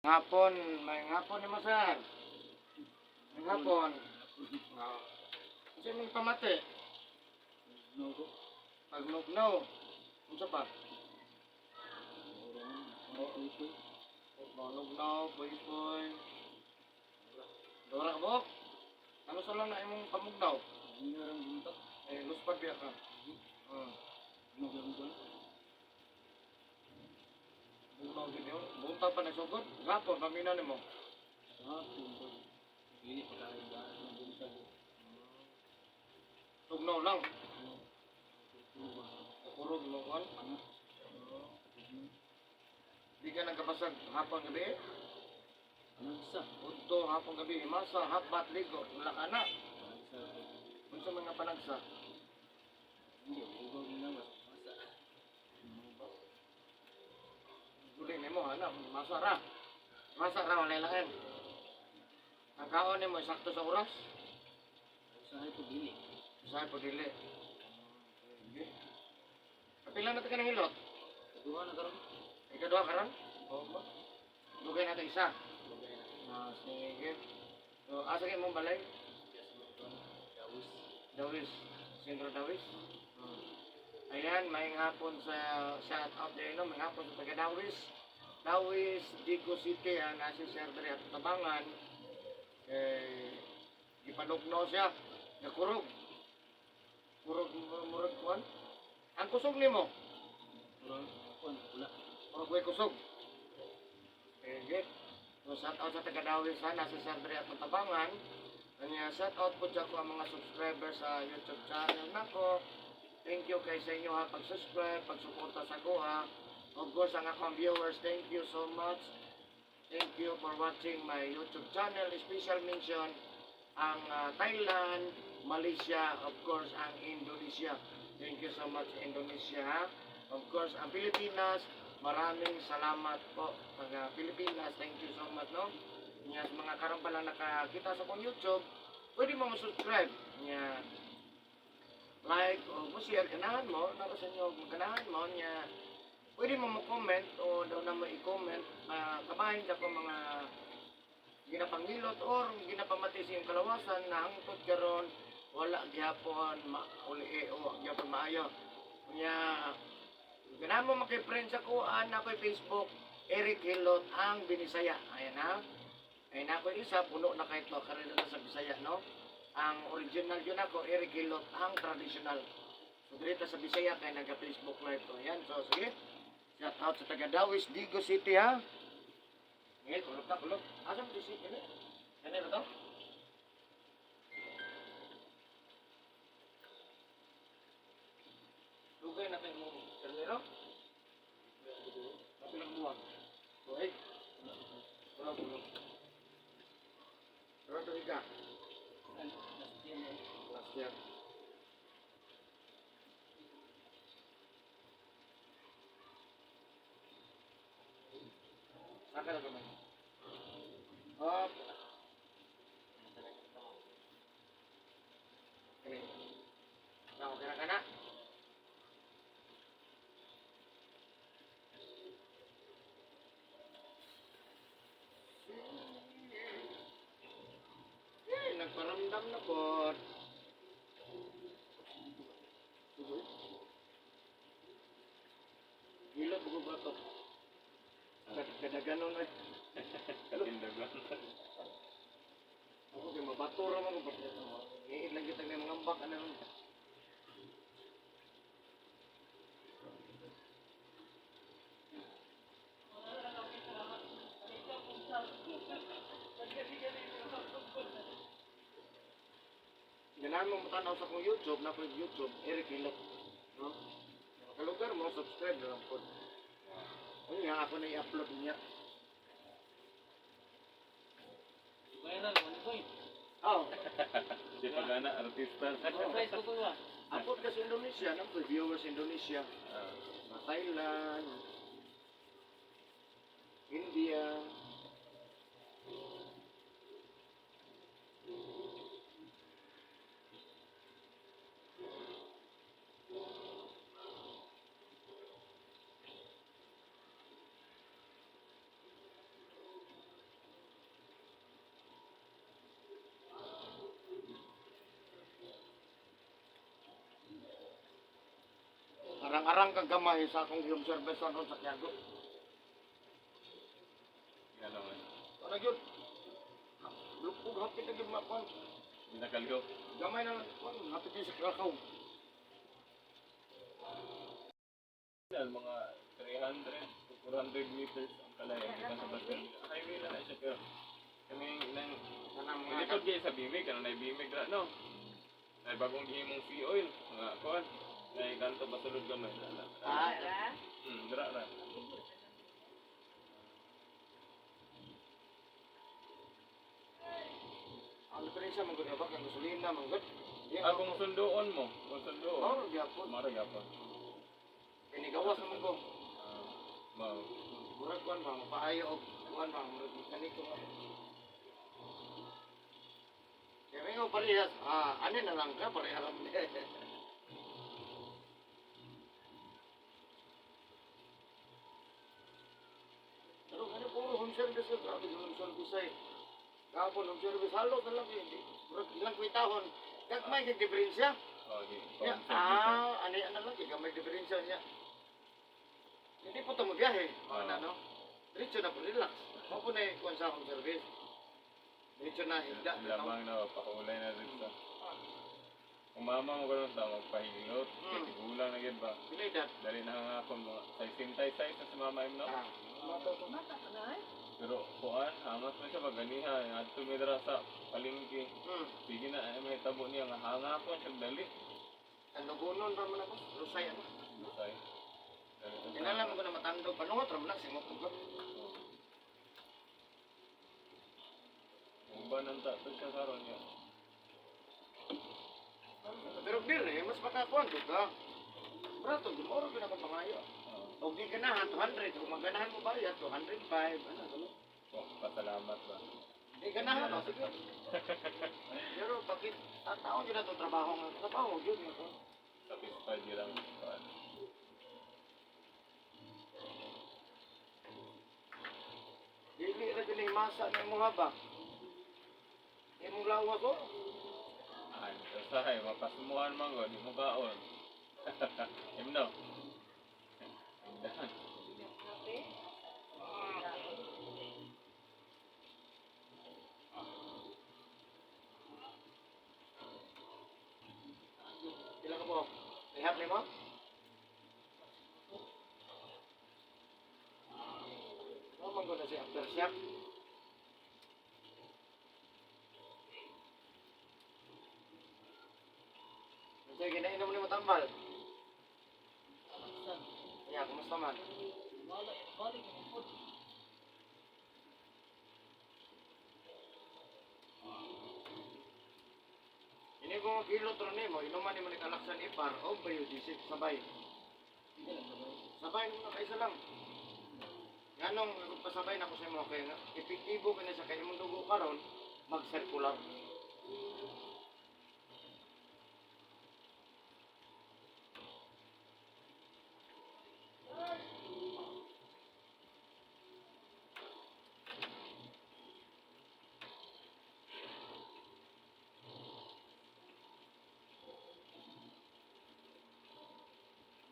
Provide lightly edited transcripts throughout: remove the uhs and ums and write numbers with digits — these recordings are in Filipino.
Hapon, may hapon ni Masan. May hapon. Oh. Kasi may pamati. Pagnugnaw. Ano pa? Pagnugnaw, boy-boy. Dora mo? Ano sa lang na imong pamugnaw? Eh, luspad biya ka. Bugnaw din yun. Buntag pa nagsugod. Hapon, pamina ni mo. Tugnaw lang. Kurog mo kan. Di ka nagkapasag hapon gabi? Unto hapon gabi. Masa, hapat, ligo. Wala ka na. Kung sa mga panagsa. Guli ni mo, anak. Masa ra. Masa ra, wala lain. Ang kaon ni mo, sakto sa oras? Usahay po dili. Okay. Kapila na ito ka ng hilot? Ikadua karon? Oo ba? Lugay natin isa. Sige. So, asa kayo mong balay? Dawis. Sindro Dawis? Ayan, may hapon sa shout out din, no? May hapon sa taga Dawis. Dawis, Dico City, nasa server at Tabangan. Ipanugno siya. Nakurog. Murag kuan. Ang kusog nimo? Murag way kusog. Good. So, shout out sa taga Dawis, nasa server at Tabangan. Kanya shout out po dyan ko ang mga subscribers sa YouTube channel nako. Thank you kay sa inyo ha, pag-subscribe, pag-suporta sa Goa. Of course, ang akong viewers, thank you so much. Thank you for watching my YouTube channel. Special mention ang Thailand, Malaysia, of course, ang Indonesia. Thank you so much, Indonesia ha. Of course, ang Pilipinas, maraming salamat po. Mga Pilipinas, thank you so much, no? Yes, mga karon pa lang nakakita sa kong YouTube, pwede mo subscribe. Nya like o share ganahan mo, naro sa inyo ganahan mo nya. Pwede mo comment o daw na mo i-comment kabahin sa ko mga ginapangilot or ginapamati sa iyong kalawasan na hangtod karon wala gyapon mauli o gyapon maayo. Nya ganahan mo maki-friend sa ko ana ko Facebook Eric Hilot ang Binisaya. Ayan ha. Ay nako isa puno na kahit lo karena na sa Bisaya, no? Ang original yun ako Eric Hilot ang traditional. So dito sa Bisaya kay naga Facebook live to. Yan, so sige. Shout out sa taga Dawis, Digo City ha. Ngayon, kulog. Asa mo di city ni? Ano to? Lugay na kayo mo. Karnero? Kapil ang buwan. Okay. Kulog. Berapa tiga? Last year. Saka na kami. Hop. Kini. Nah, kena. Nagparamdam na po. Hilot buko ba to? Kadaganon ay. Kadaganon. Ako kay mabatura mo ko. Iilang kita ng mga ambak ano. Ganahan mo matanaw sa kong YouTube, na po YouTube, Eric Hilot. No? Kalugar mo, subscribe na lang po. Ano nga, ako na i-upload niya. Viral, ano ko yun? Oo. Di pa gana, artista. Surprise ko ba? Upload ka sa Indonesia, no? Po, viewers Indonesia. Thailand, India. kagamay sa akong home service sa ron sa Quiago. Ano man. Ano yun? Lupog hapit na yun makon. Hindi nakalyo. Gamay na lang kon, hapit yun sa Krakow. Yan, mga 300 to 400 meters ang kalayan. Kita sa Bastille. Highway na siya pero kami nang Kanang hindi mga ko kayo sa Bimig, ano na Bimig ra, no? Ay bagong gihimong sea oil, mga kuan. Ay kanto basulod gamay. Dra ra. ang diferensya man gud ba kang gasolina man gud. Kung sundoon mo, kung sundoon. Maro gyapon. Mara gyapon. Kinigawas naman ko. Mao. Murag kuan ba mapaayo og kuan ba murag mekaniko nga. Kaya nga parehas, ano na lang ka, pareha lang. Pero ano puro home service ko, grabe yung home service ay. Kapon home service, halos na lang hindi. Murag ilang kwitahon. Kagmay kag diferensya. Oh, di. Ya, ano yan na lang, kagmay diferensya niya. Hindi po ito magbiyahe. Ano? Diretso na po, relax. Ako po na yung kuwan sa home service. Diretso na, higda. Lamang na pakulay na rin sa. Kung mama mo karon sa magpahilot, gulang na gid ba? Pilay dat. Dali na nga ako mga size na si mama im no. Pero kuan, hamas man siya maganiha, adto mi dira sa palengke. Sige na ay may tabo niya nga hanga ko siya dali. Ang nagunon pa man ako, lusay ano. Lusay. Kinalam ko na matandog, panungot ram na, simot ko. Uban ang tato siya karon niya. Pero dire, mas makakuan ko ka. Brato, gumoro ko na kang pangayo. O di ganahan, 200. Kung maganahan mo ba yan, 205. Ano, ano? Pasalamat ba. Di ganahan, o, sige. Pero bakit, tataon yun na itong trabaho nga. Trabaho, yun yun. Satisfied yun lang. Dili na din yung masa na imong haba. Imong lawas o. Ay, sahay, mapasumuhan man ko, di mo kaon. Imno. Imdahan. Pila ka po? Ihap ni mo? Ano man ko na si aftershock? Sige, ginainom ni mo tambal. Ya, kumusta man? Ini ko kilot ron nimo, inuman nimo ni kalaksan ipar o biodiesel sabay. Sabay mo na kaisa lang. Nganong pasabay na ko sa imo kay nga epektibo kini sa kay imong dugo karon mag-circular.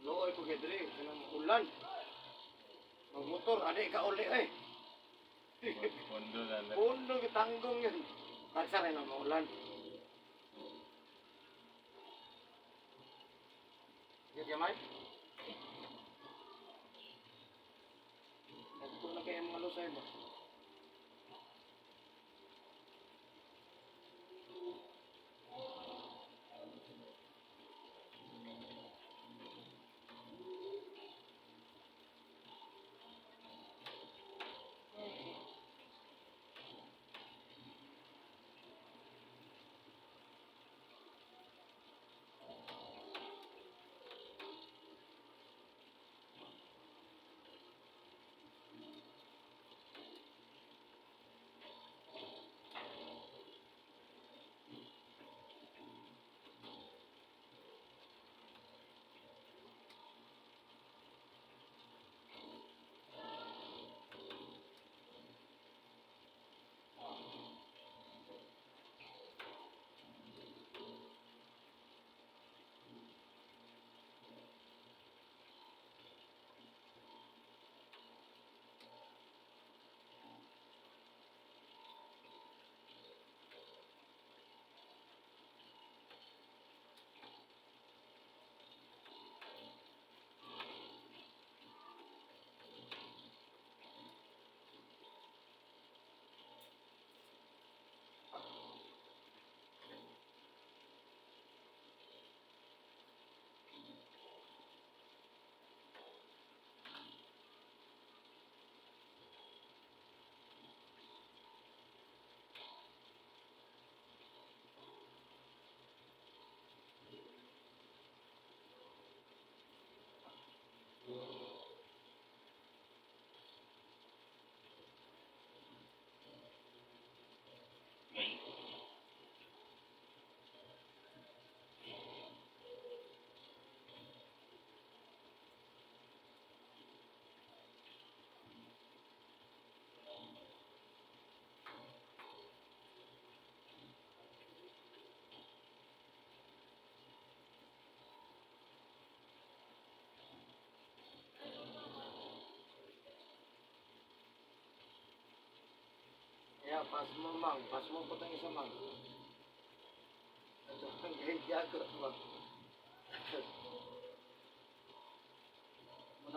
Looy ko gidri kanang ulan. Magmotor adi ka uli eh. Pondo na lang. Pundo gitanggong yun. Tagsa rin ang maulan. Yan yamay? Nagpun na kayo mga lusay ba? pas mo mang, pas mo po tayong isa mang. Ito ang gahiyago ba?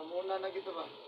Muna na gito ba?